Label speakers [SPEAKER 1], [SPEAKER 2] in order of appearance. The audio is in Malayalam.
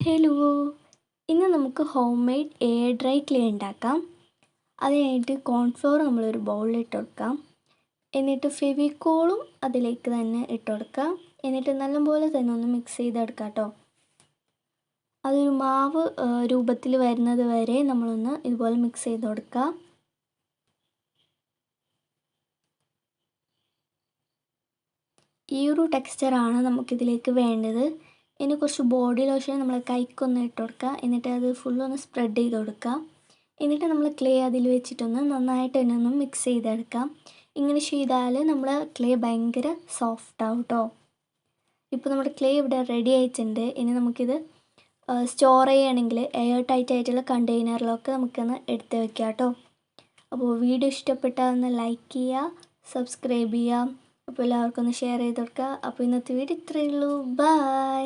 [SPEAKER 1] ഹലോ, ഇന്ന് നമുക്ക് home made air dry clay ഉണ്ടാക്കാം. അതിനായിട്ട് കോൺഫ്ലോർ നമ്മളൊരു ബൗളിലിട്ട് കൊടുക്കാം. എന്നിട്ട് ഫെവിക്കോളും അതിലേക്ക് തന്നെ ഇട്ട് കൊടുക്കാം. എന്നിട്ട് നല്ലപോലെ തന്നെ ഒന്ന് മിക്സ് ചെയ്തെടുക്കാം കേട്ടോ. അതൊരു മാവ് രൂപത്തിൽ വരുന്നത് വരെ നമ്മളൊന്ന് ഇതുപോലെ മിക്സ് ചെയ്ത് കൊടുക്കാം. ഈ ഒരു ടെക്സ്ചറാണ് നമുക്കിതിലേക്ക് വേണ്ടത്. ഇനി കുറച്ച് ബോഡി ലോഷൻ നമ്മൾ കൈക്കൊന്ന് ഇട്ട് കൊടുക്കുക. എന്നിട്ട് അത് ഫുള്ളൊന്ന് സ്പ്രെഡ് ചെയ്ത് കൊടുക്കുക. എന്നിട്ട് നമ്മൾ ക്ലേ അതിൽ വെച്ചിട്ടൊന്ന് നന്നായിട്ട് തന്നെ ഒന്ന് മിക്സ് ചെയ്തെടുക്കാം. ഇങ്ങനെ ചെയ്താൽ നമ്മൾ ക്ലേ ഭയങ്കര സോഫ്റ്റ് ആവും കേട്ടോ. ഇപ്പോൾ നമ്മുടെ ക്ലേ ഇവിടെ റെഡി ആയിട്ടുണ്ട്. ഇനി നമുക്കിത് സ്റ്റോർ ചെയ്യുകയാണെങ്കിൽ എയർ ടൈറ്റ് ആയിട്ടുള്ള കണ്ടെയ്നറിലൊക്കെ നമുക്കൊന്ന് എടുത്ത് വെക്കാം കേട്ടോ. അപ്പോൾ വീഡിയോ ഇഷ്ടപ്പെട്ടാൽ ഒന്ന് ലൈക്ക് ചെയ്യുക, സബ്സ്ക്രൈബ് ചെയ്യുക. അപ്പോൾ എല്ലാവർക്കും ഒന്ന് ഷെയർ ചെയ്ത് കൊടുക്കുക. അപ്പോൾ ഇന്നത്തെ വീഡിയോ ഇത്രയേ ഉള്ളൂ. ബൈ.